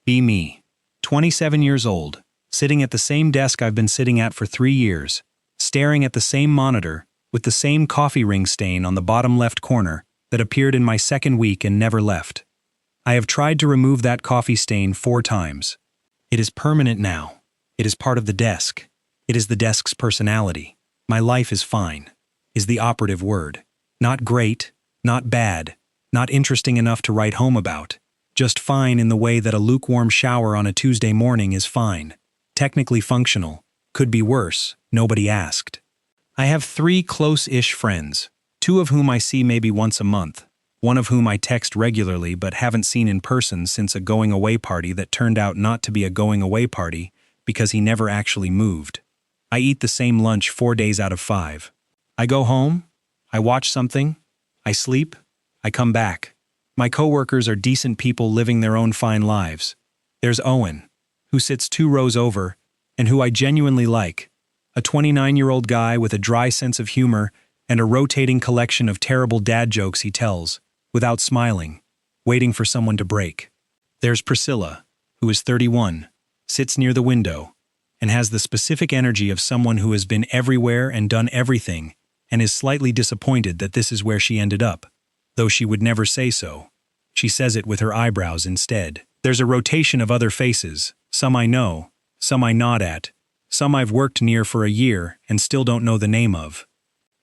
Be me. 27 years old, sitting at the same desk I've been sitting at for 3 years, staring at the same monitor, with the same coffee ring stain on the bottom left corner that appeared in my second week and never left. I have tried to remove that coffee stain 4 times. It is permanent now. It is part of the desk. It is the desk's personality. My life is fine, is the operative word. Not great, not bad, not interesting enough to write home about. Just fine in the way that a lukewarm shower on a Tuesday morning is fine. Technically functional. Could be worse. Nobody asked. I have 3 close-ish friends, 2 of whom I see maybe once a month, one of whom I text regularly but haven't seen in person since a going-away party that turned out not to be a going-away party because he never actually moved. I eat the same lunch 4 days out of 5. I go home, I watch something, I sleep, I come back. My coworkers are decent people living their own fine lives. There's Owen, who sits 2 rows over, and who I genuinely like. A 29-year-old guy with a dry sense of humor and a rotating collection of terrible dad jokes he tells, without smiling, waiting for someone to break. There's Priscilla, who is 31, sits near the window, and has the specific energy of someone who has been everywhere and done everything, and is slightly disappointed that this is where she ended up, though she would never say so. She says it with her eyebrows instead. There's a rotation of other faces, some I know, some I nod at, some I've worked near for a year and still don't know the name of.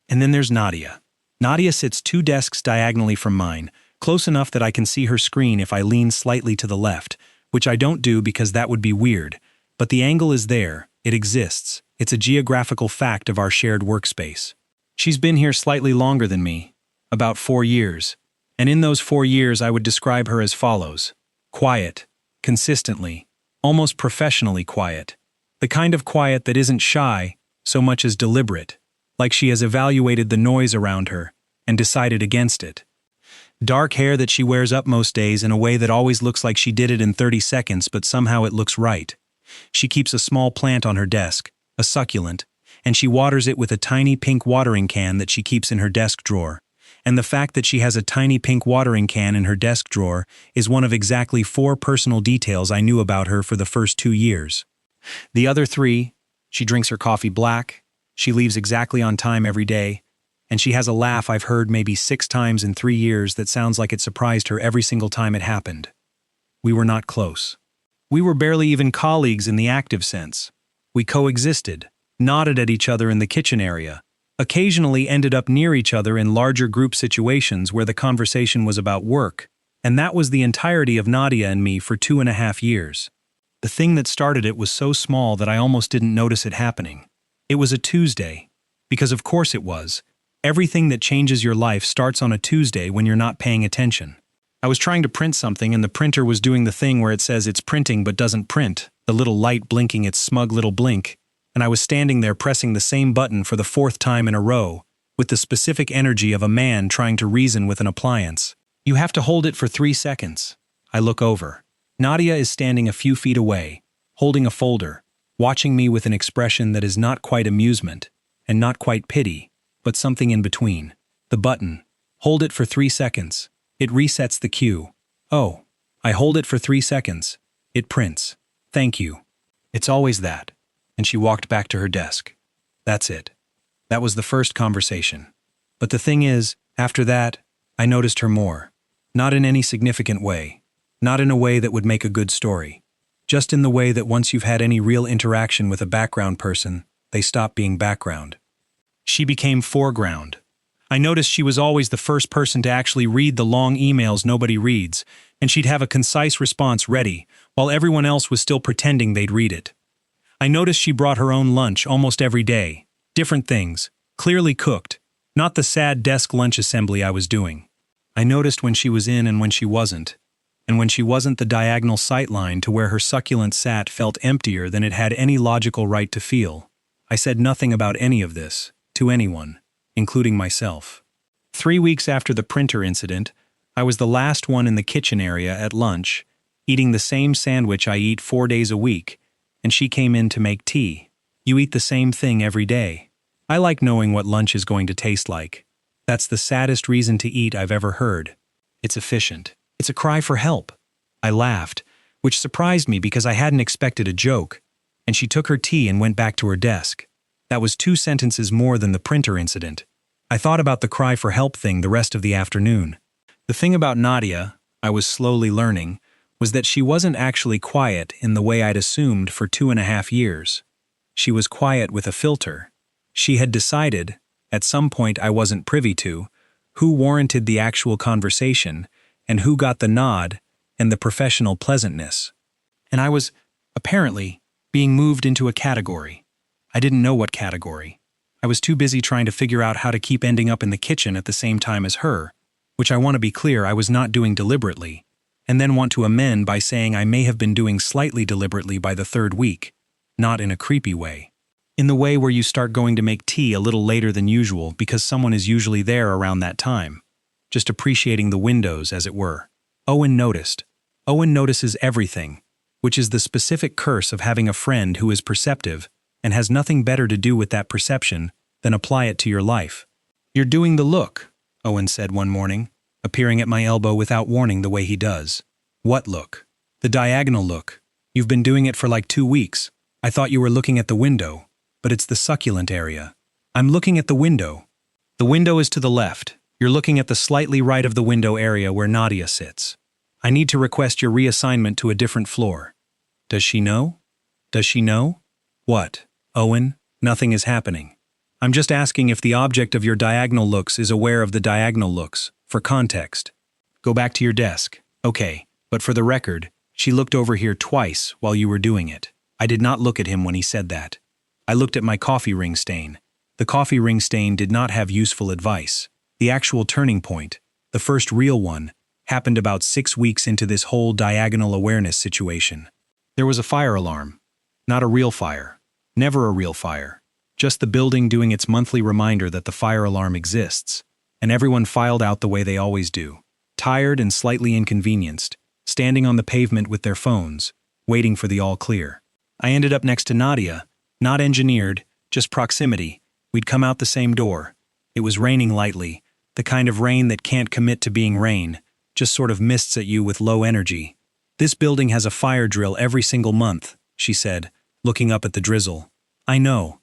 And then there's Nadia. Nadia sits 2 desks diagonally from mine, close enough that I can see her screen if I lean slightly to the left, which I don't do because that would be weird, but the angle is there, it exists, it's a geographical fact of our shared workspace. She's been here slightly longer than me, about 4 years, and in those 4 years I would describe her as follows. Quiet, consistently, almost professionally quiet. The kind of quiet that isn't shy so much as deliberate, like she has evaluated the noise around her and decided against it. Dark hair that she wears up most days in a way that always looks like she did it in 30 seconds but somehow it looks right. She keeps a small plant on her desk, a succulent, and she waters it with a tiny pink watering can that she keeps in her desk drawer. And the fact that she has a tiny pink watering can in her desk drawer is one of exactly 4 personal details I knew about her for the first 2 years. The other 3, she drinks her coffee black, she leaves exactly on time every day, and she has a laugh I've heard maybe 6 times in 3 years that sounds like it surprised her every single time it happened. We were not close. We were barely even colleagues in the active sense. We coexisted, nodded at each other in the kitchen area, occasionally ended up near each other in larger group situations where the conversation was about work, and that was the entirety of Nadia and me for 2.5 years. The thing that started it was so small that I almost didn't notice it happening. It was a Tuesday, because of course it was. Everything that changes your life starts on a Tuesday when you're not paying attention. I was trying to print something and the printer was doing the thing where it says it's printing but doesn't print, the little light blinking its smug little blink, and I was standing there pressing the same button for the 4th time in a row, with the specific energy of a man trying to reason with an appliance. You have to hold it for 3 seconds. I look over. Nadia is standing a few feet away, holding a folder, watching me with an expression that is not quite amusement, and not quite pity, but something in between. The button. Hold it for 3 seconds. It resets the cue. Oh, I hold it for 3 seconds. It prints. Thank you. It's always that. And she walked back to her desk. That's it. That was the first conversation. But the thing is, after that, I noticed her more. Not in any significant way. Not in a way that would make a good story. Just in the way that once you've had any real interaction with a background person, they stop being background. She became foreground. I noticed she was always the first person to actually read the long emails nobody reads, and she'd have a concise response ready, while everyone else was still pretending they'd read it. I noticed she brought her own lunch almost every day. Different things, clearly cooked, not the sad desk lunch assembly I was doing. I noticed when she was in and when she wasn't. And when she wasn't, the diagonal sightline to where her succulent sat felt emptier than it had any logical right to feel. I said nothing about any of this, to anyone, including myself. 3 weeks after the printer incident, I was the last one in the kitchen area at lunch, eating the same sandwich I eat 4 days a week, and she came in to make tea. You eat the same thing every day. I like knowing what lunch is going to taste like. That's the saddest reason to eat I've ever heard. It's efficient. It's a cry for help. I laughed, which surprised me because I hadn't expected a joke, and she took her tea and went back to her desk. That was 2 sentences more than the printer incident. I thought about the cry for help thing the rest of the afternoon. The thing about Nadia, I was slowly learning, was that she wasn't actually quiet in the way I'd assumed for 2.5 years. She was quiet with a filter. She had decided, at some point I wasn't privy to, who warranted the actual conversation and who got the nod and the professional pleasantness. And I was, apparently, being moved into a category. I didn't know what category. I was too busy trying to figure out how to keep ending up in the kitchen at the same time as her, which I want to be clear I was not doing deliberately, and then want to amend by saying I may have been doing slightly deliberately by the 3rd week, not in a creepy way. In the way where you start going to make tea a little later than usual because someone is usually there around that time, just appreciating the windows, as it were. Owen noticed. Owen notices everything, which is the specific curse of having a friend who is perceptive and has nothing better to do with that perception than apply it to your life. "You're doing the look," Owen said one morning, appearing at my elbow without warning the way he does. "What look?" "The diagonal look. You've been doing it for like 2 weeks. I thought you were looking at the window, but it's the succulent area." "I'm looking at the window." "The window is to the left. You're looking at the slightly right of the window area where Nadia sits. I need to request your reassignment to a different floor." "Does she know?" "Does she know?" "What?" "Owen, nothing is happening. I'm just asking if the object of your diagonal looks is aware of the diagonal looks, for context." "Go back to your desk." "Okay, but for the record, she looked over here twice while you were doing it." I did not look at him when he said that. I looked at my coffee ring stain. The coffee ring stain did not have useful advice. The actual turning point, the first real one, happened about 6 weeks into this whole diagonal awareness situation. There was a fire alarm. Not a real fire. Never a real fire. Just the building doing its monthly reminder that the fire alarm exists. And everyone filed out the way they always do. Tired and slightly inconvenienced, standing on the pavement with their phones, waiting for the all clear. I ended up next to Nadia, not engineered, just proximity. We'd come out the same door. It was raining lightly, the kind of rain that can't commit to being rain, just sort of mists at you with low energy. "This building has a fire drill every single month," she said, looking up at the drizzle. "I know.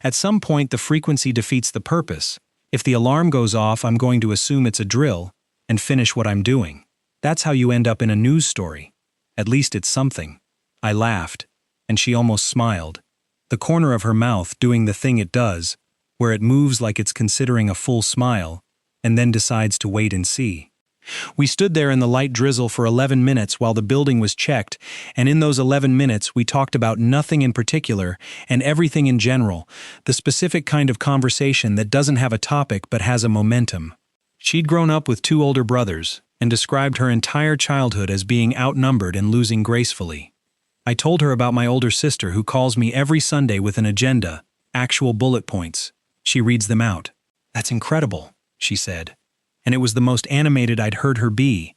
At some point the frequency defeats the purpose. If the alarm goes off, I'm going to assume it's a drill and finish what I'm doing. That's how you end up in a news story. At least it's something." I laughed, and she almost smiled. The corner of her mouth doing the thing it does, where it moves like it's considering a full smile, and then decides to wait and see. We stood there in the light drizzle for 11 minutes while the building was checked, and in those 11 minutes we talked about nothing in particular and everything in general, the specific kind of conversation that doesn't have a topic but has a momentum. She'd grown up with 2 older brothers and described her entire childhood as being outnumbered and losing gracefully. I told her about my older sister who calls me every Sunday with an agenda, actual bullet points. She reads them out. "That's incredible," she said. And it was the most animated I'd heard her be.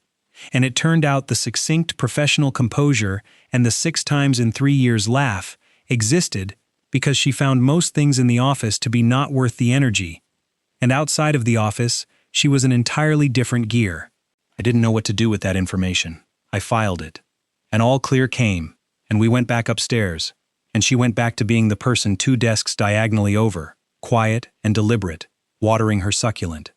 And it turned out the succinct professional composure and the 6 times in 3 years laugh existed because she found most things in the office to be not worth the energy. And outside of the office, she was an entirely different gear. I didn't know what to do with that information. I filed it. An all clear came, and we went back upstairs, and she went back to being the person 2 desks diagonally over, quiet and deliberate, watering her succulent.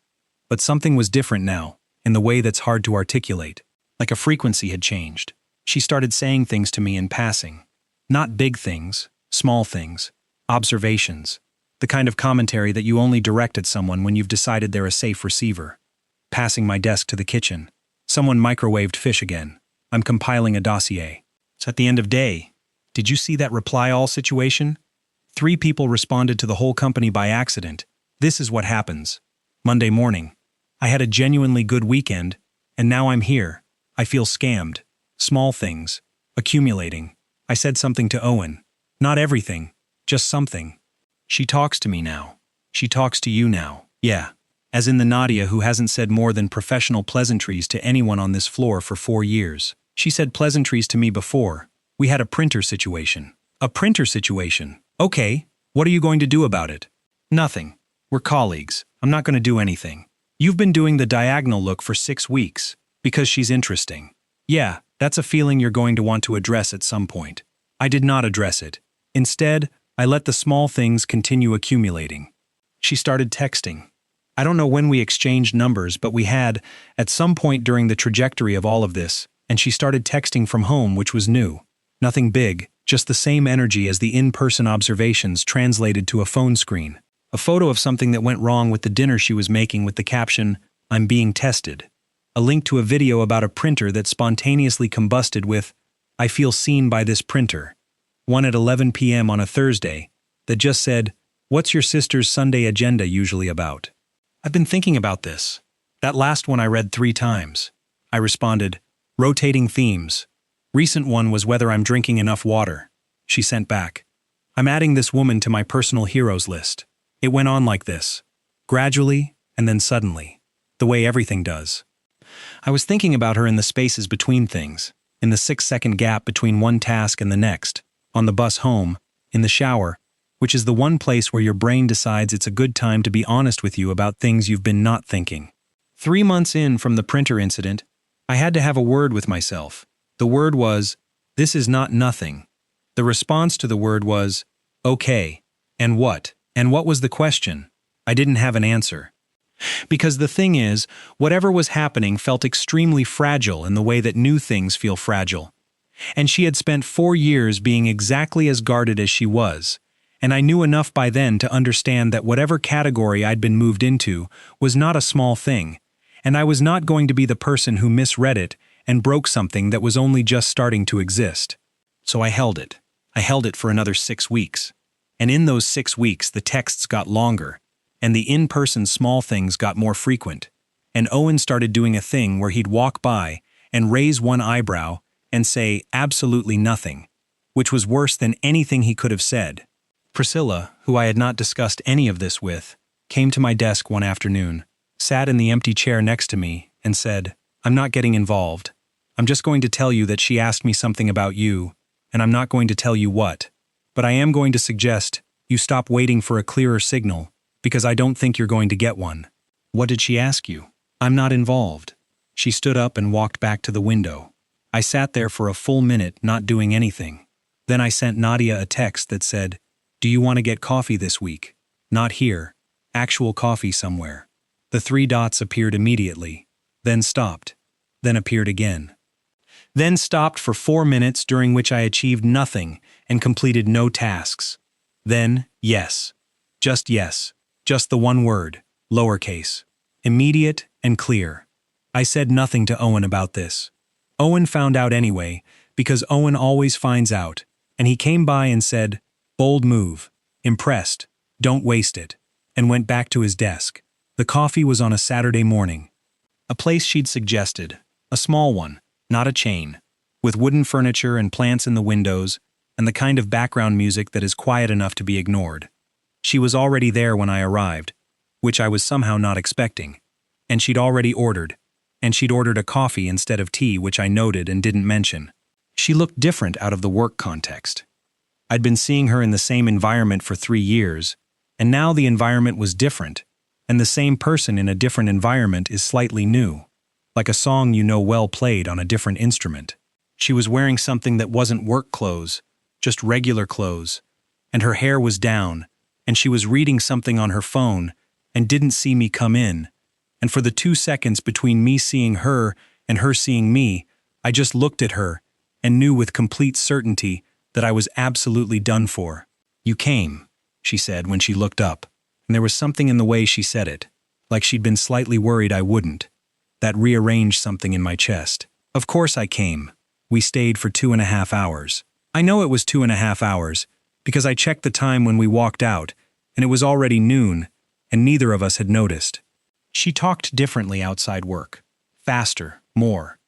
But something was different now, in the way that's hard to articulate. Like a frequency had changed. She started saying things to me in passing. Not big things, small things, observations. The kind of commentary that you only direct at someone when you've decided they're a safe receiver. Passing my desk to the kitchen. Someone microwaved fish again. I'm compiling a dossier. It's at the end of day. Did you see that reply all situation? 3 people responded to the whole company by accident. This is what happens. Monday morning. I had a genuinely good weekend, and now I'm here. I feel scammed. Small things. Accumulating. I said something to Owen. Not everything. Just something. She talks to me now. She talks to you now. Yeah. As in the Nadia who hasn't said more than professional pleasantries to anyone on this floor for 4 years. She said pleasantries to me before. We had a printer situation. A printer situation. Okay. What are you going to do about it? Nothing. We're colleagues. I'm not going to do anything. You've been doing the diagonal look for 6 weeks. Because she's interesting. Yeah, That's a feeling you're going to want to address at some point. I did not address it. Instead, I let the small things continue accumulating. She started texting. I don't know when we exchanged numbers, but we had, at some point during the trajectory of all of this, and she started texting from home, which was new. Nothing big, just the same energy as the in-person observations translated to a phone screen. A photo of something that went wrong with the dinner she was making with the caption, "I'm being tested." A link to a video about a printer that spontaneously combusted with, "I feel seen by this printer." One at 11 p.m. on a Thursday that just said, "What's your sister's Sunday agenda usually about?" I've been thinking about this. That last one I read 3 times. I responded, "Rotating themes." Recent one was whether I'm drinking enough water. She sent back, "I'm adding this woman to my personal heroes list." It went on like this. Gradually, and then suddenly. The way everything does. I was thinking about her in the spaces between things, in the 6-second gap between one task and the next, on the bus home, in the shower, which is the one place where your brain decides it's a good time to be honest with you about things you've been not thinking. 3 months in from the printer incident, I had to have a word with myself. The word was, "This is not nothing." The response to the word was, "Okay. And what?" And what was the question? I didn't have an answer. Because the thing is, whatever was happening felt extremely fragile in the way that new things feel fragile. And she had spent 4 years being exactly as guarded as she was, and I knew enough by then to understand that whatever category I'd been moved into was not a small thing, and I was not going to be the person who misread it and broke something that was only just starting to exist. So I held it. I held it for another 6 weeks. And in those 6 weeks, the texts got longer, and the in-person small things got more frequent, and Owen started doing a thing where he'd walk by and raise one eyebrow and say absolutely nothing, which was worse than anything he could have said. Priscilla, who I had not discussed any of this with, came to my desk one afternoon, sat in the empty chair next to me, and said, "I'm not getting involved. I'm just going to tell you that she asked me something about you, and I'm not going to tell you what. But I am going to suggest you stop waiting for a clearer signal, because I don't think you're going to get one." "What did she ask you?" "I'm not involved." She stood up and walked back to the window. I sat there for a full minute, not doing anything. Then I sent Nadia a text that said, "Do you want to get coffee this week? Not here. Actual coffee somewhere." The 3 dots appeared immediately, then stopped, then appeared again. Then stopped for 4 minutes, during which I achieved nothing and completed no tasks. Then, yes. Just the one word, lowercase. Immediate and clear. I said nothing to Owen about this. Owen found out anyway, because Owen always finds out, and he came by and said, "Bold move. Impressed. Don't waste it," and went back to his desk. The coffee was on a Saturday morning. A place she'd suggested, a small one, not a chain, with wooden furniture and plants in the windows, and the kind of background music that is quiet enough to be ignored. She was already there when I arrived, which I was somehow not expecting, and she'd already ordered, and she'd ordered a coffee instead of tea, which I noted and didn't mention. She looked different out of the work context. I'd been seeing her in the same environment for 3 years, and now the environment was different, and the same person in a different environment is slightly new, like a song you know well played on a different instrument. She was wearing something that wasn't work clothes, just regular clothes, and her hair was down, and she was reading something on her phone and didn't see me come in, and for the 2 seconds between me seeing her and her seeing me, I just looked at her and knew with complete certainty that I was absolutely done for. "You came," she said when she looked up, and there was something in the way she said it, like she'd been slightly worried I wouldn't. That rearranged something in my chest. Of course I came. We stayed for 2.5 hours. I know it was 2.5 hours, because I checked the time when we walked out, and it was already noon, and neither of us had noticed. She talked differently outside work. Faster, more.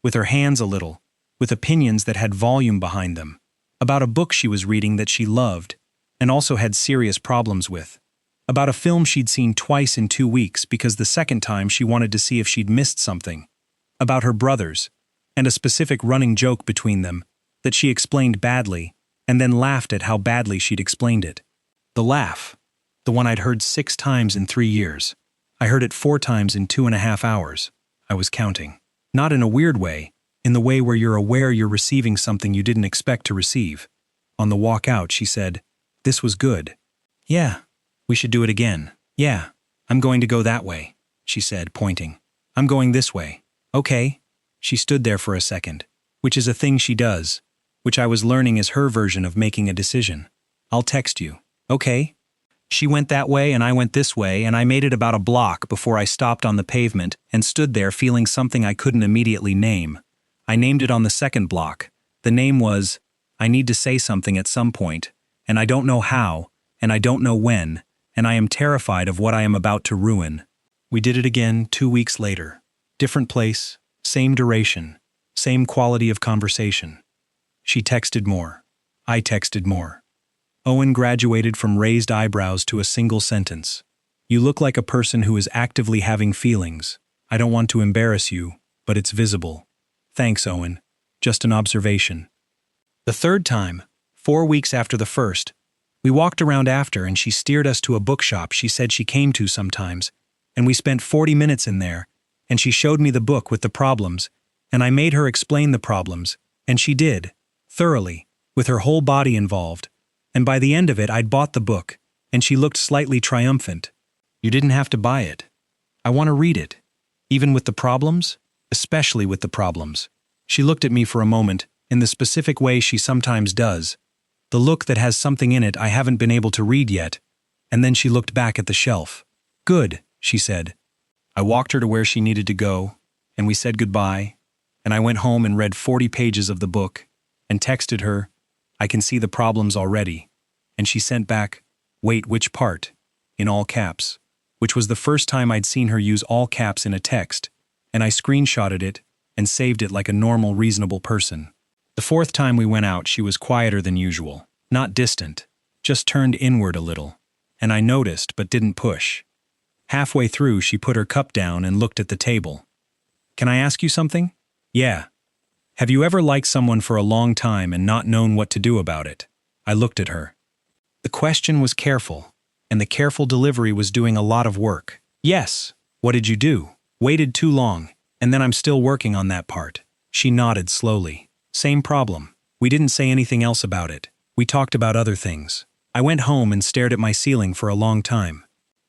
With her hands a little, with opinions that had volume behind them. About a book she was reading that she loved, and also had serious problems with. About a film she'd seen twice in 2 weeks because the second time she wanted to see if she'd missed something. About her brothers, and a specific running joke between them that she explained badly, and then laughed at how badly she'd explained it. The laugh, the one I'd heard 6 times in 3 years. I heard it 4 times in 2.5 hours. I was counting. Not in a weird way, in the way where you're aware you're receiving something you didn't expect to receive. On the walk out, she said, "This was good." "Yeah, we should do it again." "Yeah, I'm going to go that way," she said, pointing. "I'm going this way." "Okay." She stood there for a second, which is a thing she does, which I was learning is her version of making a decision. "I'll text you." "Okay." She went that way and I went this way, and I made it about a block before I stopped on the pavement and stood there feeling something I couldn't immediately name. I named it on the second block. The name was, "I need to say something at some point, and I don't know how, and I don't know when, and I am terrified of what I am about to ruin." We did it again 2 weeks later. Different place, same duration, same quality of conversation. She texted more. I texted more. Owen graduated from raised eyebrows to a single sentence. "You look like a person who is actively having feelings. I don't want to embarrass you, but it's visible." "Thanks, Owen. Just an observation." The third time, 4 weeks after the first, we walked around after and she steered us to a bookshop she said she came to sometimes, and we spent 40 minutes in there, and she showed me the book with the problems, and I made her explain the problems, and she did, thoroughly, with her whole body involved. And by the end of it I'd bought the book, and she looked slightly triumphant. "You didn't have to buy it. I want to read it. Even with the problems? Especially with the problems." She looked at me for a moment, in the specific way she sometimes does. The look that has something in it I haven't been able to read yet. And then she looked back at the shelf. "Good," she said. I walked her to where she needed to go, and we said goodbye, and I went home and read 40 pages of the book, and texted her, "I can see the problems already." And she sent back, "Wait, which part?" in all caps, which was the first time I'd seen her use all caps in a text, and I screenshotted it and saved it like a normal, reasonable person. The fourth time we went out, she was quieter than usual, not distant, just turned inward a little, and I noticed but didn't push. Halfway through, she put her cup down and looked at the table. "Can I ask you something?" "Yeah." "Have you ever liked someone for a long time and not known what to do about it?" I looked at her. The question was careful, and the careful delivery was doing a lot of work. "Yes." "What did you do?" "Waited too long, and then I'm still working on that part." She nodded slowly. "Same problem. We didn't say anything else about it. We talked about other things." I went home and stared at my ceiling for a long time.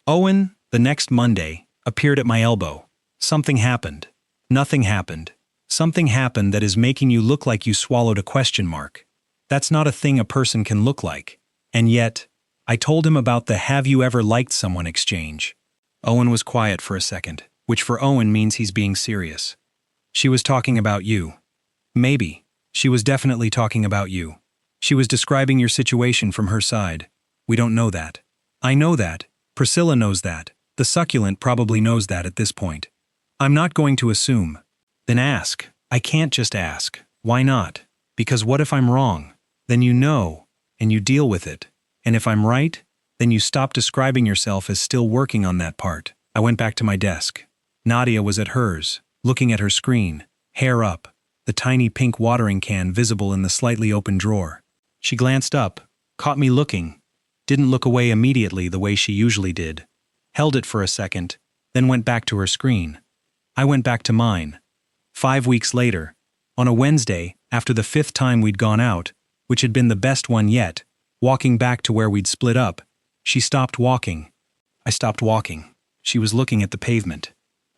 Owen, the next Monday, appeared at my elbow. "Something happened." "Nothing happened. Something happened that is making you look like you swallowed a question mark. That's not a thing a person can look like. And yet," I told him about the "have you ever liked someone" exchange. Owen was quiet for a second, which for Owen means he's being serious. "She was talking about you." "Maybe. She was definitely talking about you. She was describing your situation from her side. We don't know that." "I know that. Priscilla knows that. The succulent probably knows that at this point." "I'm not going to assume." "Then ask." "I can't just ask." "Why not?" "Because what if I'm wrong? Then you know, and you deal with it. And if I'm right, then you stop describing yourself as still working on that part." I went back to my desk. Nadia was at hers, looking at her screen, hair up, the tiny pink watering can visible in the slightly open drawer. She glanced up, caught me looking, didn't look away immediately the way she usually did, held it for a second, then went back to her screen. I went back to mine. 5 weeks later, on a Wednesday, after the 5th time we'd gone out, which had been the best one yet, walking back to where we'd split up, she stopped walking. I stopped walking. She was looking at the pavement.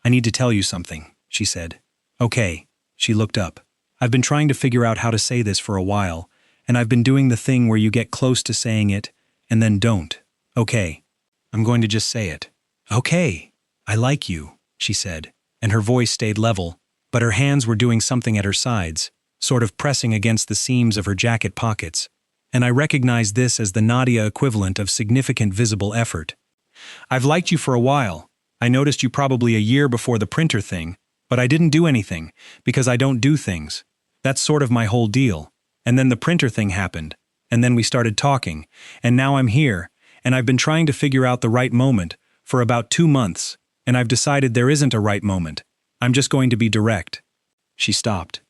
"I need to tell you something," she said. "Okay." She looked up. "I've been trying to figure out how to say this for a while, and I've been doing the thing where you get close to saying it, and then don't. Okay. I'm going to just say it." "Okay. I like you," she said, and her voice stayed level, but her hands were doing something at her sides, sort of pressing against the seams of her jacket pockets, and I recognized this as the Nadia equivalent of significant visible effort. "I've liked you for a while. I noticed you probably a year before the printer thing, but I didn't do anything, because I don't do things. That's sort of my whole deal. And then the printer thing happened, and then we started talking, and now I'm here, and I've been trying to figure out the right moment for about 2 months, and I've decided there isn't a right moment. I'm just going to be direct." She stopped.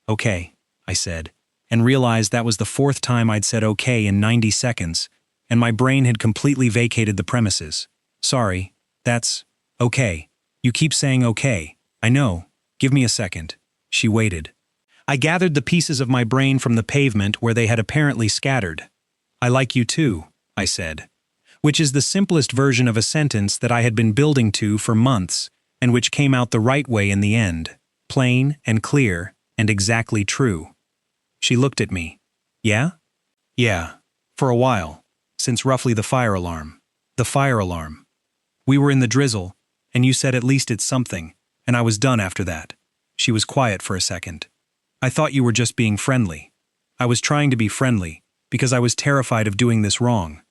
"Okay," I said, and realized that was the 4th time I'd said okay in 90 seconds, and my brain had completely vacated the premises. "Sorry, that's okay. You keep saying okay. I know. Give me a second." She waited. I gathered the pieces of my brain from the pavement where they had apparently scattered. I like you too, I said, which is the simplest version of a sentence that I had been building to for months and which came out the right way in the end, plain and clear and exactly true. She looked at me. Yeah? Yeah, for a while, since roughly the fire alarm. The fire alarm. We were in the drizzle, and you said at least it's something, and I was done after that. She was quiet for a second. I thought you were just being friendly. I was trying to be friendly, because I was terrified of doing this wrong.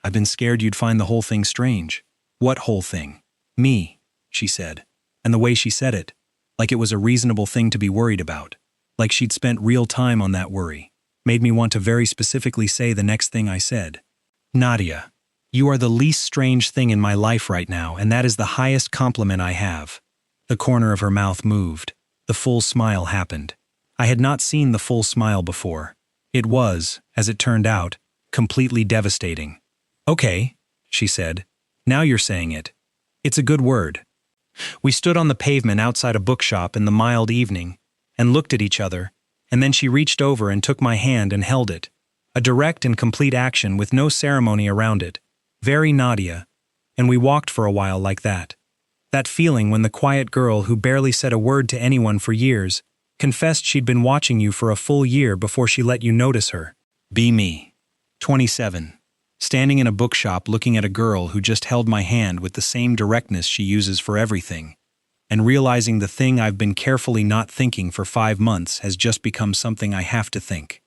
I've been scared you'd find the whole thing strange. What whole thing? Me, she said, and the way she said it, like it was a reasonable thing to be worried about, like she'd spent real time on that worry, made me want to very specifically say the next thing I said. Nadia, you are the least strange thing in my life right now, and that is the highest compliment I have. The corner of her mouth moved. The full smile happened. I had not seen the full smile before. It was, as it turned out, completely devastating. Okay, she said. Now you're saying it. It's a good word. We stood on the pavement outside a bookshop in the mild evening and looked at each other, and then she reached over and took my hand and held it. A direct and complete action with no ceremony around it. Very Nadia. And we walked for a while like that. That feeling when the quiet girl who barely said a word to anyone for years confessed she'd been watching you for a full year before she let you notice her. Be me. 27. Standing in a bookshop looking at a girl who just held my hand with the same directness she uses for everything, and realizing the thing I've been carefully not thinking for 5 months has just become something I have to think.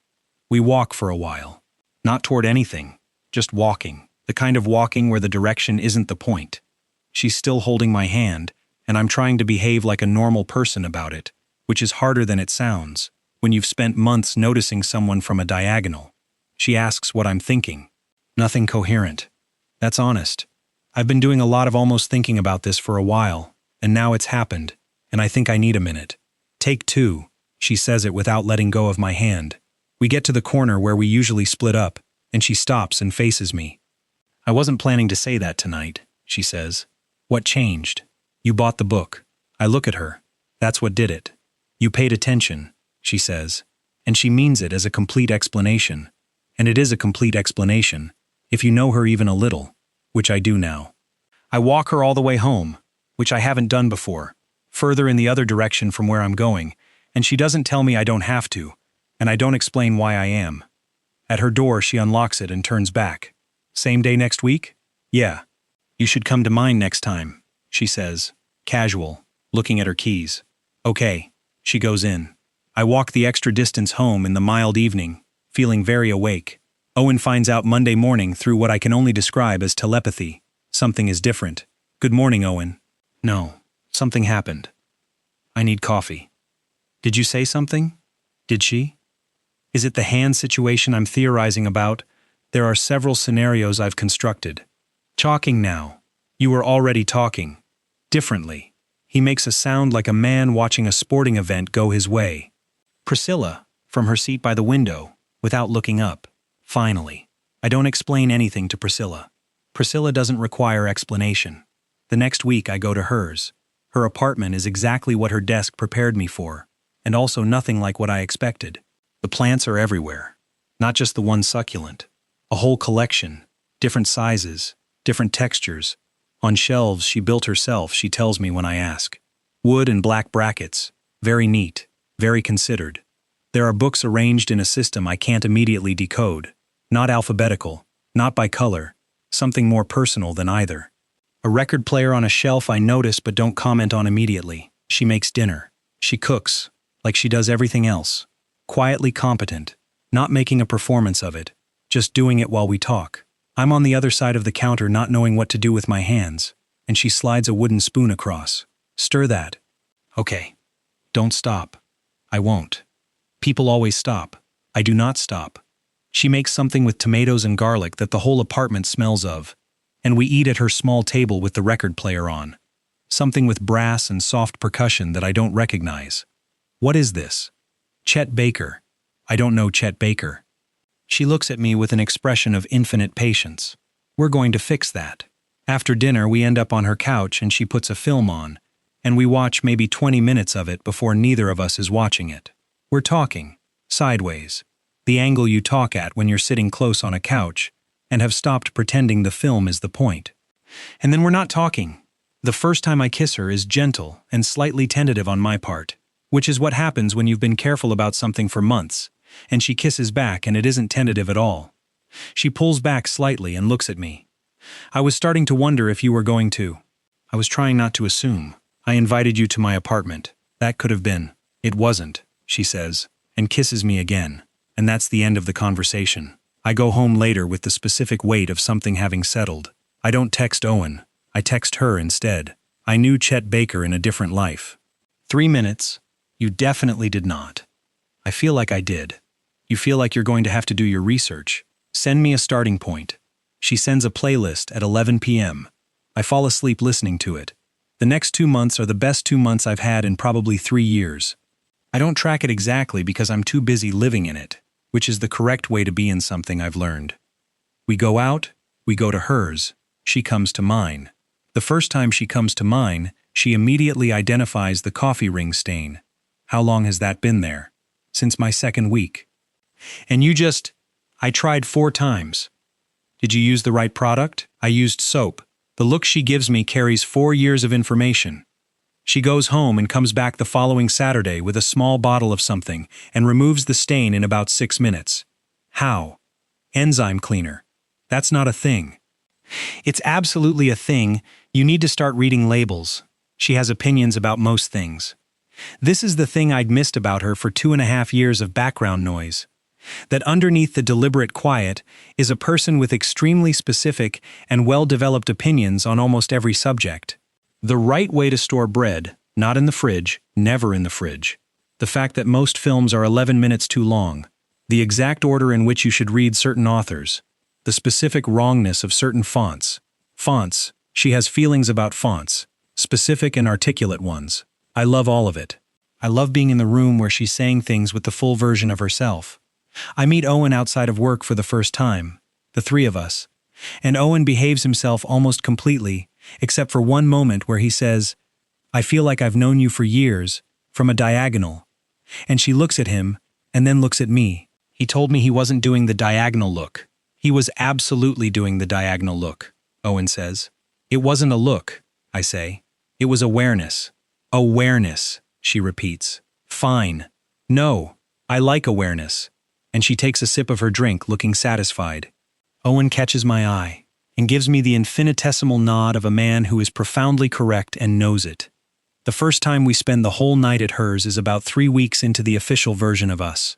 We walk for a while. Not toward anything, just walking, the kind of walking where the direction isn't the point. She's still holding my hand, and I'm trying to behave like a normal person about it, which is harder than it sounds, when you've spent months noticing someone from a diagonal. She asks what I'm thinking. Nothing coherent. That's honest. I've been doing a lot of almost thinking about this for a while, and now it's happened, and I think I need a minute. Take 2, she says it without letting go of my hand. We get to the corner where we usually split up, and she stops and faces me. I wasn't planning to say that tonight, she says. What changed? You bought the book. I look at her. That's what did it. You paid attention, she says, and she means it as a complete explanation. And it is a complete explanation, if you know her even a little, which I do now. I walk her all the way home, which I haven't done before, further in the other direction from where I'm going, and she doesn't tell me I don't have to, and I don't explain why I am. At her door, she unlocks it and turns back. Same day next week? Yeah. You should come to mine next time, she says, casual, looking at her keys. Okay. She goes in. I walk the extra distance home in the mild evening, feeling very awake. Owen finds out Monday morning through what I can only describe as telepathy. Something is different. Good morning, Owen. No, something happened. I need coffee. Did you say something? Did she? Is it the hand situation I'm theorizing about? There are several scenarios I've constructed. Talking now. You were already talking. Differently. He makes a sound like a man watching a sporting event go his way. Priscilla, from her seat by the window, without looking up. Finally. I don't explain anything to Priscilla. Priscilla doesn't require explanation. The next week I go to hers. Her apartment is exactly what her desk prepared me for, and also nothing like what I expected. The plants are everywhere. Not just the one succulent. A whole collection. Different sizes. Different textures. On shelves she built herself, she tells me when I ask. Wood and black brackets. Very neat. Very considered. There are books arranged in a system I can't immediately decode. Not alphabetical. Not by color. Something more personal than either. A record player on a shelf I notice but don't comment on immediately. She makes dinner. She cooks. Like she does everything else. Quietly competent. Not making a performance of it. Just doing it while we talk. I'm on the other side of the counter not knowing what to do with my hands, and she slides a wooden spoon across. Stir that. Okay. Don't stop. I won't. People always stop. I do not stop. She makes something with tomatoes and garlic that the whole apartment smells of, and we eat at her small table with the record player on. Something with brass and soft percussion that I don't recognize. What is this? Chet Baker. I don't know Chet Baker. She looks at me with an expression of infinite patience. We're going to fix that. After dinner, we end up on her couch and she puts a film on, and we watch maybe 20 minutes of it before neither of us is watching it. We're talking. Sideways. The angle you talk at when you're sitting close on a couch and have stopped pretending the film is the point. And then we're not talking. The first time I kiss her is gentle and slightly tentative on my part, which is what happens when you've been careful about something for months, and she kisses back and it isn't tentative at all. She pulls back slightly and looks at me. I was starting to wonder if you were going to. I was trying not to assume. I invited you to my apartment. That could have been. It wasn't, she says, and kisses me again. And that's the end of the conversation. I go home later with the specific weight of something having settled. I don't text Owen. I text her instead. I knew Chet Baker in a different life. 3 minutes. You definitely did not. I feel like I did. You feel like you're going to have to do your research. Send me a starting point. She sends a playlist at 11 p.m. I fall asleep listening to it. The next 2 months are the best 2 months I've had in probably 3 years. I don't track it exactly because I'm too busy living in it, which is the correct way to be in something I've learned. We go out, we go to hers, she comes to mine. The first time she comes to mine, she immediately identifies the coffee ring stain. How long has that been there? Since my 2nd week. And I tried 4 times. Did you use the right product? I used soap. The look she gives me carries 4 years of information. She goes home and comes back the following Saturday with a small bottle of something and removes the stain in about 6 minutes. How? Enzyme cleaner. That's not a thing. It's absolutely a thing. You need to start reading labels. She has opinions about most things. This is the thing I'd missed about her for 2.5 years of background noise. That underneath the deliberate quiet is a person with extremely specific and well-developed opinions on almost every subject. The right way to store bread, not in the fridge, never in the fridge. The fact that most films are 11 minutes too long. The exact order in which you should read certain authors. The specific wrongness of certain fonts. Fonts. She has feelings about fonts. Specific and articulate ones. I love all of it. I love being in the room where she's saying things with the full version of herself. I meet Owen outside of work for the first time, the 3 of us, and Owen behaves himself almost completely, except for one moment where he says, "I feel like I've known you for years," from a diagonal. And she looks at him, and then looks at me. He told me he wasn't doing the diagonal look. He was absolutely doing the diagonal look, Owen says. It wasn't a look, I say. It was awareness. Awareness, she repeats. Fine. No, I like awareness. And she takes a sip of her drink, looking satisfied. Owen catches my eye and gives me the infinitesimal nod of a man who is profoundly correct and knows it. The first time we spend the whole night at hers is about 3 weeks into the official version of us.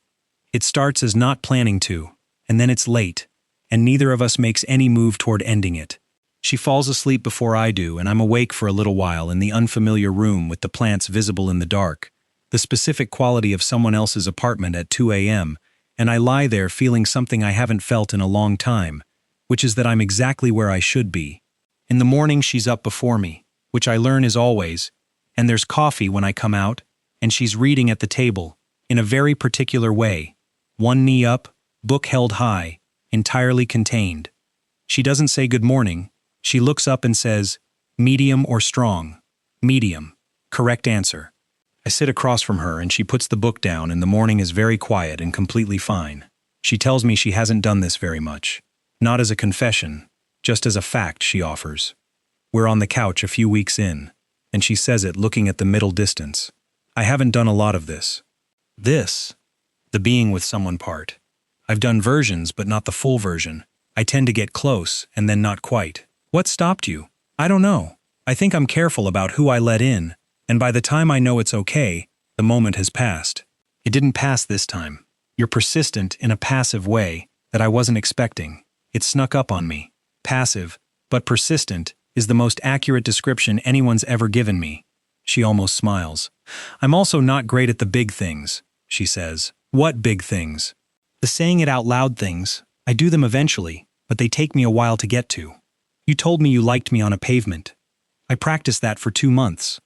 It starts as not planning to, and then it's late, and neither of us makes any move toward ending it. She falls asleep before I do, and I'm awake for a little while in the unfamiliar room with the plants visible in the dark, the specific quality of someone else's apartment at 2 a.m., and I lie there feeling something I haven't felt in a long time, which is that I'm exactly where I should be. In the morning she's up before me, which I learn is always, and there's coffee when I come out, and she's reading at the table, in a very particular way, one knee up, book held high, entirely contained. She doesn't say good morning, she looks up and says, medium or strong? Medium. Correct answer. I sit across from her and she puts the book down and the morning is very quiet and completely fine. She tells me she hasn't done this very much. Not as a confession, just as a fact she offers. We're on the couch a few weeks in, and she says it looking at the middle distance. I haven't done a lot of this. This, the being with someone part. I've done versions but not the full version. I tend to get close and then not quite. What stopped you? I don't know. I think I'm careful about who I let in, and by the time I know it's okay, the moment has passed. It didn't pass this time. You're persistent in a passive way that I wasn't expecting. It snuck up on me. Passive, but persistent, is the most accurate description anyone's ever given me. She almost smiles. I'm also not great at the big things, she says. What big things? The saying it out loud things. I do them eventually, but they take me a while to get to. You told me you liked me on a pavement. I practiced that for 2 months.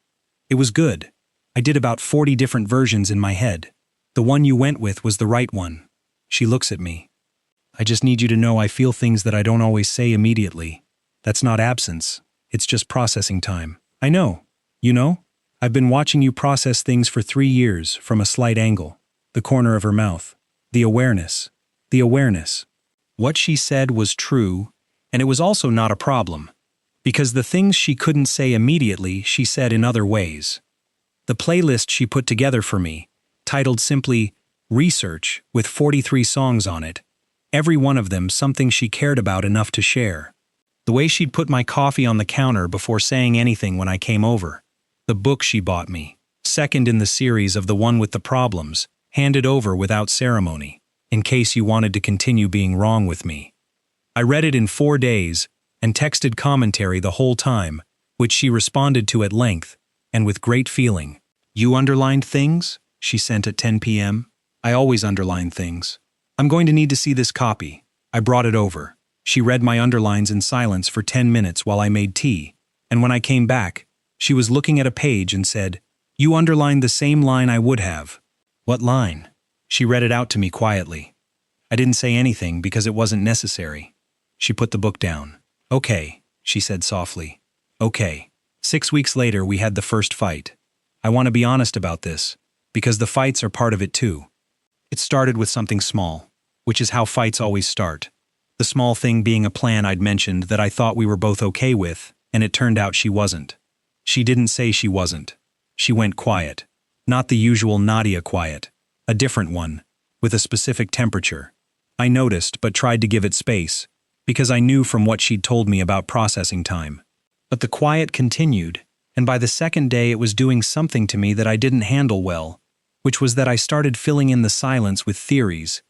It was good. I did about 40 different versions in my head. The one you went with was the right one. She looks at me. I just need you to know I feel things that I don't always say immediately. That's not absence. It's just processing time. I know. You know? I've been watching you process things for 3 years from a slight angle. the corner of her mouth. The awareness. The awareness. What she said was true, and it was also not a problem, because the things she couldn't say immediately she said in other ways. The playlist she put together for me, titled simply Research with 43 songs on it, every one of them something she cared about enough to share. The way she'd put my coffee on the counter before saying anything when I came over. The book she bought me, second in the series of the one with the problems, handed over without ceremony, in case you wanted to continue being wrong with me. I read it in 4 days and texted commentary the whole time, which she responded to at length and with great feeling. You underlined things? She sent at 10 p.m. I always underline things. I'm going to need to see this copy. I brought it over. She read my underlines in silence for 10 minutes while I made tea, and when I came back, she was looking at a page and said, You underlined the same line I would have. What line? She read it out to me quietly. I didn't say anything because it wasn't necessary. She put the book down. Okay, she said softly. Okay. 6 weeks later, we had the first fight. I want to be honest about this, because the fights are part of it too. It started with something small, which is how fights always start. The small thing being a plan I'd mentioned that I thought we were both okay with, and it turned out she wasn't. She didn't say she wasn't. She went quiet. Not the usual Nadia quiet. A different one, with a specific temperature. I noticed but tried to give it space, because I knew from what she'd told me about processing time. But the quiet continued, and by the second day it was doing something to me that I didn't handle well, which was that I started filling in the silence with theories,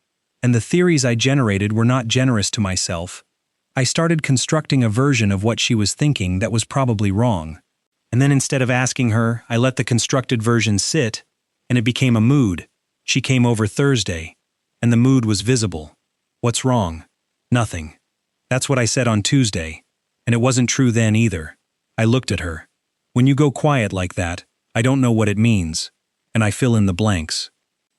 and the theories I generated were not generous to myself. I started constructing a version of what she was thinking that was probably wrong. And then instead of asking her, I let the constructed version sit, and it became a mood. She came over Thursday, and the mood was visible. What's wrong? Nothing. That's what I said on Tuesday, and it wasn't true then either. I looked at her. When you go quiet like that, I don't know what it means, and I fill in the blanks.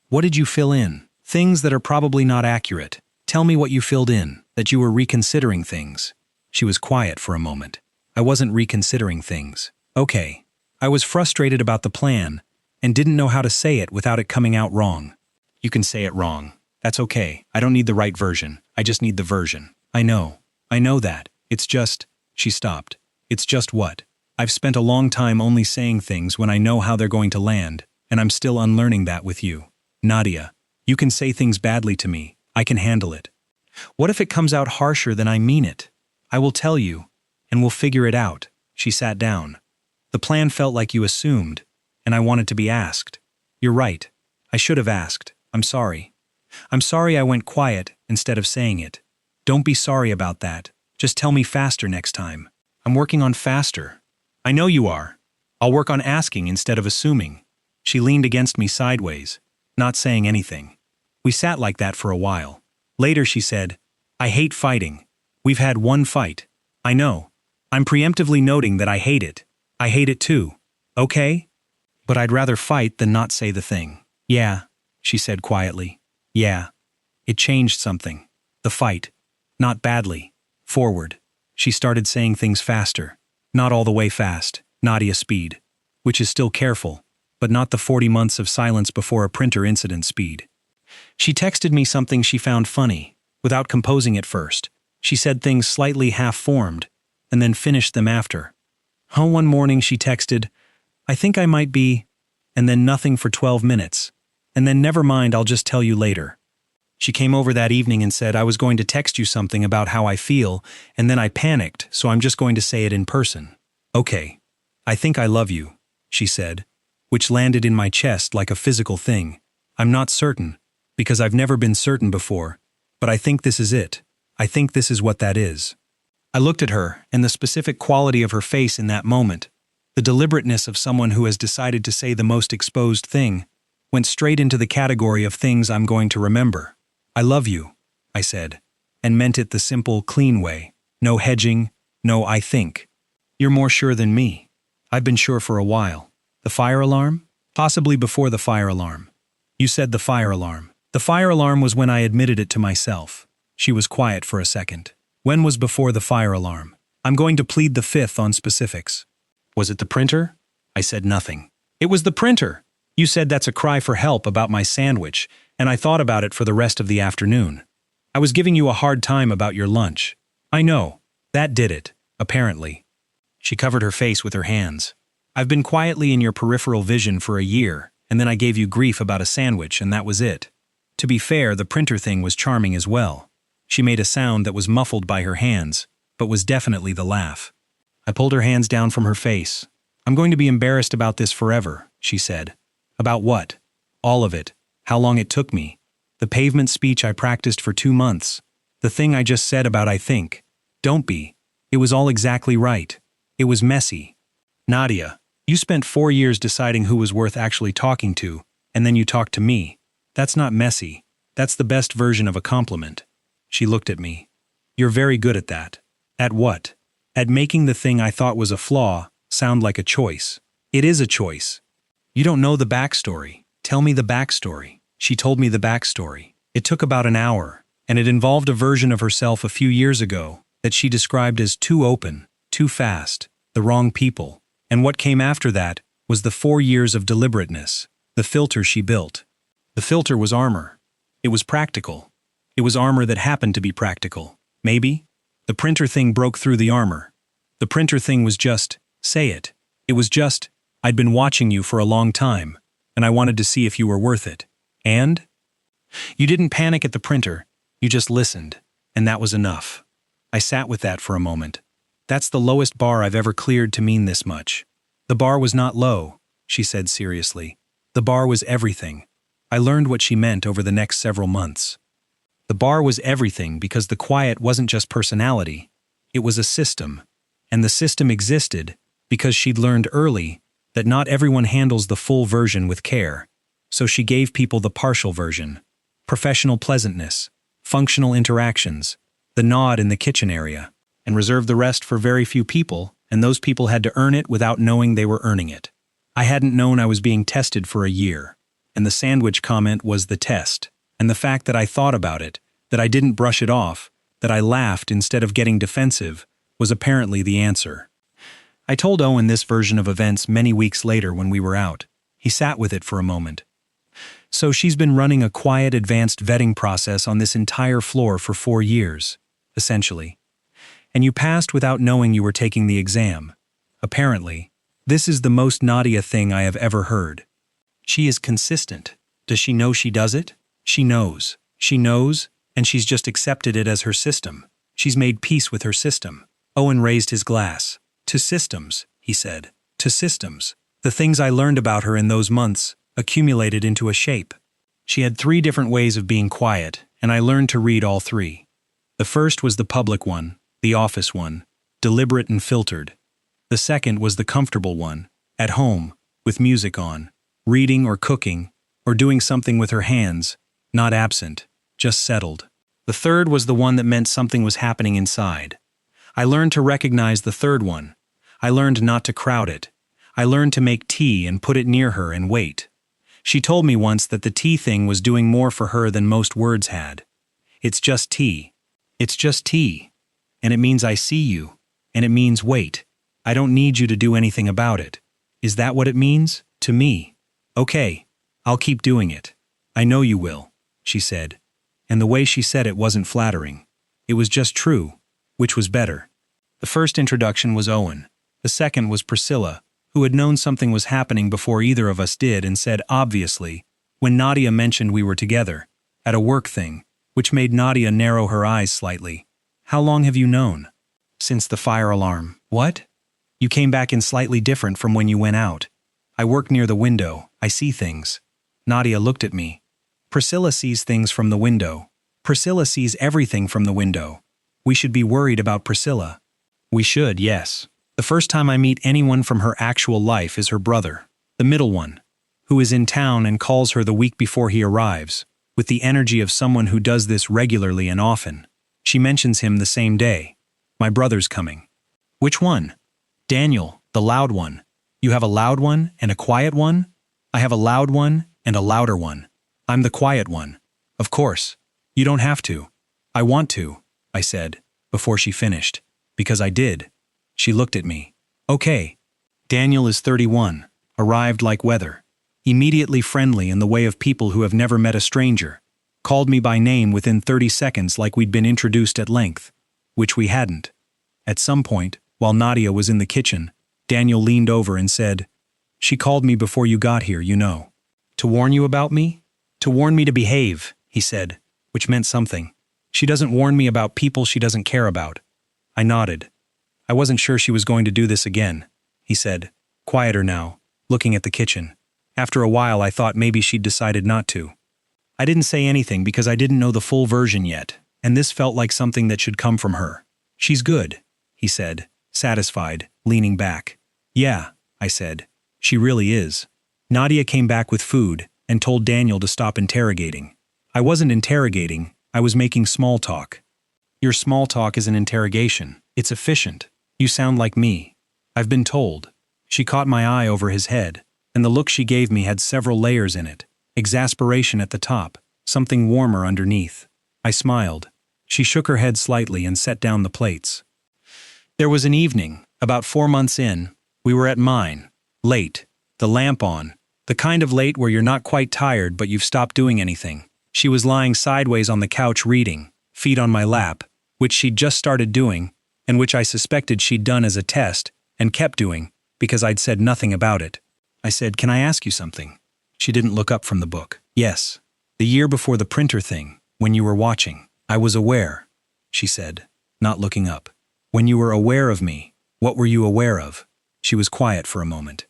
What did you fill in? Things that are probably not accurate. Tell me what you filled in, that you were reconsidering things. She was quiet for a moment. I wasn't reconsidering things. Okay. I was frustrated about the plan, and didn't know how to say it without it coming out wrong. You can say it wrong. That's okay. I don't need the right version. I just need the version. I know that. It's just, she stopped. It's just what? I've spent a long time only saying things when I know how they're going to land, and I'm still unlearning that with you. Nadia, you can say things badly to me. I can handle it. What if it comes out harsher than I mean it? I will tell you, and we'll figure it out. She sat down. The plan felt like you assumed, and I wanted to be asked. You're right. I should have asked. I'm sorry. I'm sorry I went quiet instead of saying it. Don't be sorry about that. Just tell me faster next time. I'm working on faster. I know you are. I'll work on asking instead of assuming. She leaned against me sideways, not saying anything. We sat like that for a while. Later she said, I hate fighting. We've had one fight. I know. I'm preemptively noting that I hate it. I hate it too. Okay? But I'd rather fight than not say the thing. Yeah, she said quietly. Yeah. It changed something. The fight. Not badly. Forward. She started saying things faster. Not all the way fast. Nadia speed. Which is still careful, but not the 40 months of silence before a printer incident speed. She texted me something she found funny, without composing it first. She said things slightly half-formed, and then finished them after. One morning she texted, I think I might be, and then nothing for 12 minutes, and then never mind, I'll just tell you later. She came over that evening and said I was going to text you something about how I feel, and then I panicked, so I'm just going to say it in person. Okay. I think I love you, she said, which landed in my chest like a physical thing. I'm not certain, because I've never been certain before, but I think this is it. I think this is what that is. I looked at her, and the specific quality of her face in that moment, the deliberateness of someone who has decided to say the most exposed thing, went straight into the category of things I'm going to remember. I love you, I said, and meant it the simple, clean way. No hedging, no I think. You're more sure than me. I've been sure for a while. The fire alarm? Possibly before the fire alarm. You said the fire alarm. The fire alarm was when I admitted it to myself. She was quiet for a second. When was before the fire alarm? I'm going to plead the fifth on specifics. Was it the printer? I said nothing. It was the printer. You said that's a cry for help about my sandwich, And I thought about it for the rest of the afternoon. I was giving you a hard time about your lunch. I know. That did it, apparently. She covered her face with her hands. I've been quietly in your peripheral vision for a year, and then I gave you grief about a sandwich, and that was it. To be fair, the printer thing was charming as well. She made a sound that was muffled by her hands, but was definitely the laugh. I pulled her hands down from her face. I'm going to be embarrassed about this forever, she said. About what? All of it. How long it took me. The pavement speech I practiced for 2 months. The thing I just said about I think. Don't be. It was all exactly right. It was messy. Nadia, you spent 4 years deciding who was worth actually talking to, and then you talked to me. That's not messy. That's the best version of a compliment. She looked at me. You're very good at that. At what? At making the thing I thought was a flaw sound like a choice. It is a choice. You don't know the backstory. Tell me the backstory. She told me the backstory. It took about an hour, and it involved a version of herself a few years ago that she described as too open, too fast, the wrong people. And what came after that was the 4 years of deliberateness, the filter she built. The filter was armor. It was practical. It was armor that happened to be practical. Maybe? The printer thing broke through the armor. The printer thing was just, say it. It was just, I'd been watching you for a long time, and I wanted to see if you were worth it. And? You didn't panic at the printer, you just listened, and that was enough. I sat with that for a moment. That's the lowest bar I've ever cleared to mean this much. The bar was not low, she said seriously. The bar was everything. I learned what she meant over the next several months. The bar was everything because the quiet wasn't just personality. It was a system. And the system existed because she'd learned early that not everyone handles the full version with care. So she gave people the partial version. Professional pleasantness, functional interactions, the nod in the kitchen area, and reserved the rest for very few people, and those people had to earn it without knowing they were earning it. I hadn't known I was being tested for a year, and the sandwich comment was the test, and the fact that I thought about it, that I didn't brush it off, that I laughed instead of getting defensive, was apparently the answer. I told Owen this version of events many weeks later when we were out. He sat with it for a moment. So she's been running a quiet, advanced vetting process on this entire floor for 4 years, essentially. And you passed without knowing you were taking the exam. Apparently, this is the most Nadia thing I have ever heard. She is consistent. Does she know she does it? She knows. She knows, and she's just accepted it as her system. She's made peace with her system. Owen raised his glass. To systems, he said. To systems. The things I learned about her in those months accumulated into a shape. She had 3 different ways of being quiet, and I learned to read all 3. The first was the public one, the office one, deliberate and filtered. The second was the comfortable one, at home, with music on, reading or cooking, or doing something with her hands, not absent, just settled. The third was the one that meant something was happening inside. I learned to recognize the third one. I learned not to crowd it. I learned to make tea and put it near her and wait. She told me once that the tea thing was doing more for her than most words had. It's just tea. It's just tea. And it means I see you. And it means wait. I don't need you to do anything about it. Is that what it means? To me. Okay. I'll keep doing it. I know you will, she said. And the way she said it wasn't flattering. It was just true, which was better. The first introduction was Owen. The second was Priscilla, who had known something was happening before either of us did and said obviously, when Nadia mentioned we were together, at a work thing, which made Nadia narrow her eyes slightly. How long have you known? Since the fire alarm. What? You came back in slightly different from when you went out. I work near the window. I see things. Nadia looked at me. Priscilla sees things from the window. Priscilla sees everything from the window. We should be worried about Priscilla. We should, yes. The first time I meet anyone from her actual life is her brother, the middle one, who is in town and calls her the week before he arrives, with the energy of someone who does this regularly and often. She mentions him the same day. My brother's coming. Which one? Daniel, the loud one. You have a loud one and a quiet one? I have a loud one and a louder one. I'm the quiet one. Of course. You don't have to. I want to, I said, before she finished. Because I did. She looked at me. Okay. Daniel is 31. Arrived like weather. immediately friendly in the way of people who have never met a stranger, called me by name within 30 seconds like we'd been introduced at length, which we hadn't. At some point, while Nadia was in the kitchen, Daniel leaned over and said, "She called me before you got here, you know. To warn you about me? To warn me to behave," he said, which meant something. "She doesn't warn me about people she doesn't care about." I nodded. "I wasn't sure she was going to do this again," he said, quieter now, looking at the kitchen. After a while I thought maybe she'd decided not to. I didn't say anything because I didn't know the full version yet, and this felt like something that should come from her. "She's good," he said, satisfied, leaning back. "Yeah," I said. "She really is." Nadia came back with food and told Daniel to stop interrogating. I wasn't interrogating, I was making small talk. "Your small talk is an interrogation. It's efficient. You sound like me. I've been told." She caught my eye over his head, and the look she gave me had several layers in it. Exasperation at the top, something warmer underneath. I smiled. She shook her head slightly and set down the plates. There was an evening, about 4 months in. We were at mine. Late. The lamp on. The kind of late where you're not quite tired but you've stopped doing anything. She was lying sideways on the couch reading, feet on my lap, which she'd just started doing, and which I suspected she'd done as a test, and kept doing, because I'd said nothing about it. I said, "Can I ask you something?" She didn't look up from the book. "Yes. The year before the printer thing, when you were watching, I was aware," she said, not looking up. "When you were aware of me, what were you aware of?" She was quiet for a moment.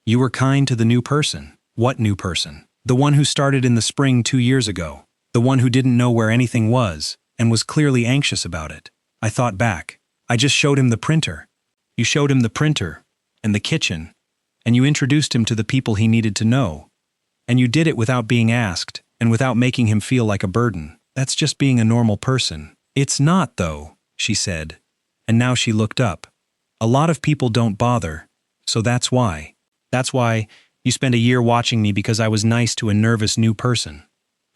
"You were kind to the new person." "What new person?" "The one who started in the spring 2 years ago. The one who didn't know where anything was, and was clearly anxious about it." I thought back. "I just showed him the printer." "You showed him the printer, and the kitchen, and you introduced him to the people he needed to know. And you did it without being asked, and without making him feel like a burden. That's just being a normal person." "It's not, though," she said. And now she looked up. "A lot of people don't bother, so that's why. That's why you spent a year watching me because I was nice to a nervous new person.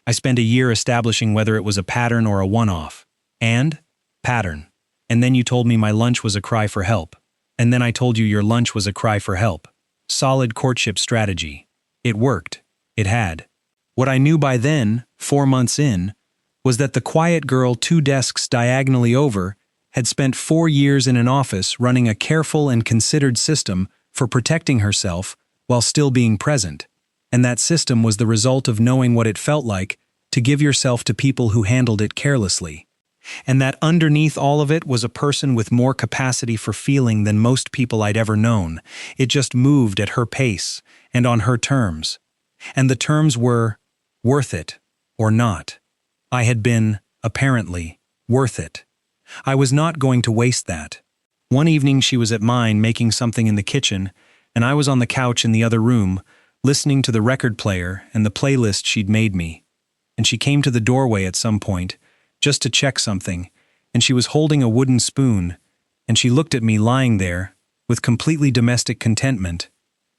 I spent a year establishing whether it was a pattern or a one-off. And? Pattern. And then you told me my lunch was a cry for help. And then I told you your lunch was a cry for help. Solid courtship strategy. It worked. It had. What I knew by then, 4 months in, was that the quiet girl 2 desks diagonally over had spent 4 years in an office running a careful and considered system for protecting herself while still being present, and that system was the result of knowing what it felt like to give yourself to people who handled it carelessly, and that underneath all of it was a person with more capacity for feeling than most people I'd ever known. It just moved at her pace and on her terms, and the terms were worth it or not. I had been, apparently, worth it. I was not going to waste that. One evening she was at mine making something in the kitchen, and I was on the couch in the other room, listening to the record player and the playlist she'd made me. And she came to the doorway at some point, just to check something, and she was holding a wooden spoon, and she looked at me lying there, with completely domestic contentment,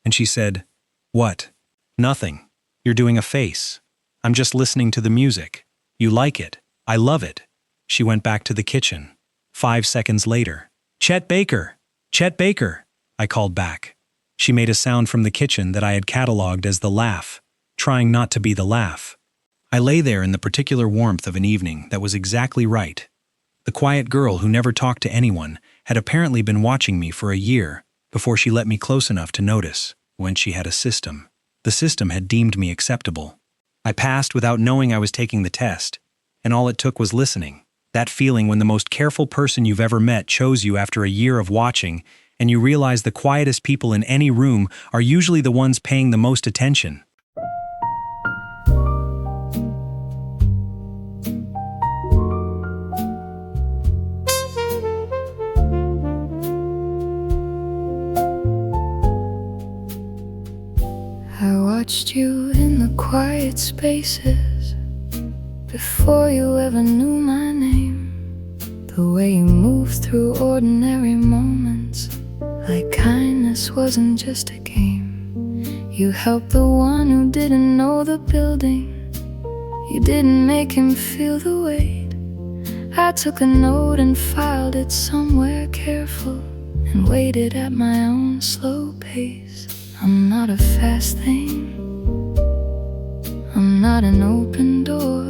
and she said, "What?" "Nothing. You're doing a face. I'm just listening to the music. You like it. I love it." She went back to the kitchen. 5 seconds later, "Chet Baker! Chet Baker!" I called back. She made a sound from the kitchen that I had catalogued as the laugh, trying not to be the laugh. I lay there in the particular warmth of an evening that was exactly right. The quiet girl who never talked to anyone had apparently been watching me for a year before she let me close enough to notice when she had a system. The system had deemed me acceptable. I passed without knowing I was taking the test, and all it took was listening. That feeling when the most careful person you've ever met chose you after a year of watching, and you realize the quietest people in any room are usually the ones paying the most attention. I watched you in the quiet spaces before you ever knew my name. The way you moved through ordinary moments, like kindness wasn't just a game. You helped the one who didn't know the building. You didn't make him feel the weight. I took a note and filed it somewhere careful, and waited at my own slow pace. I'm not a fast thing, not an open door.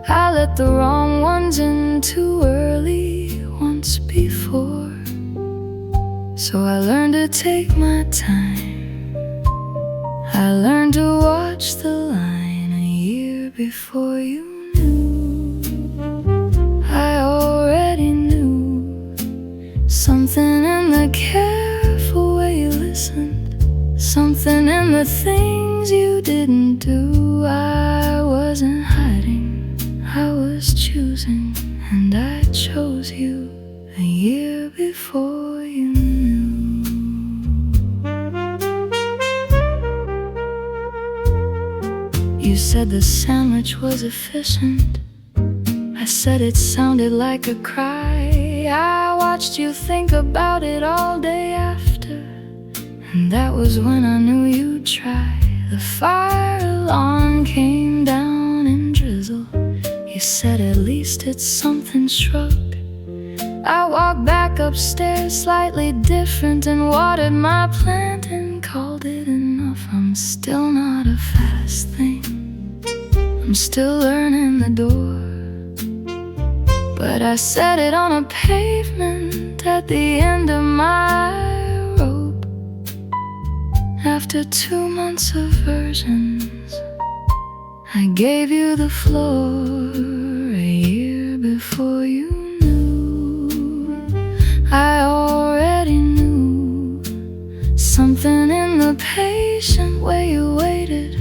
I let the wrong ones in too early once before. So I learned to take my time. I learned to watch the line a year before you knew. I already knew something in the careful way you listened, something in the things you didn't do. I wasn't hiding, I was choosing, and I chose you a year before you knew. You said the sandwich was efficient. I said it sounded like a cry. I watched you think about it all day after, and that was when I knew you'd try. The fire alarm came down in drizzle. You said at least it's something, shrugged. I walked back upstairs slightly different and watered my plant and called it enough. I'm still not a fast thing, I'm still learning the door, but I set it on a pavement at the end of my rope. After 2 months of versions, I gave you the floor a year before you knew. I already knew something in the patient way you waited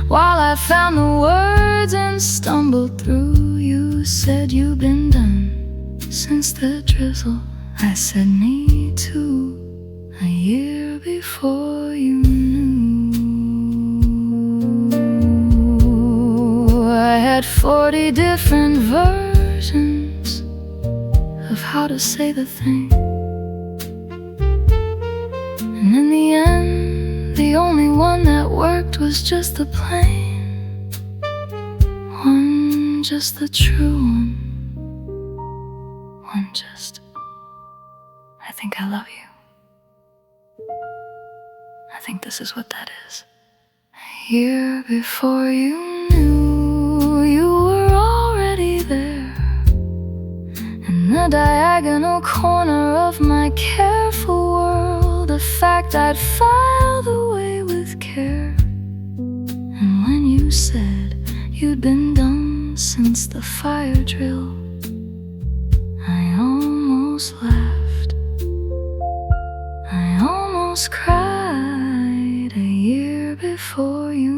while I found the words and stumbled through. You said you'd been done since the drizzle. I said me too, a year before you knew. I had 40 different versions of how to say the thing, and in the end, the only one that worked was just the plain one, just the true one. One just, I think I love you. I think this is what that is. A year before you knew, you were already there, in the diagonal corner of my careful world. A fact I'd filed away with care. And when you said you'd been done since the fire drill, I almost laughed, I almost cried. A year before you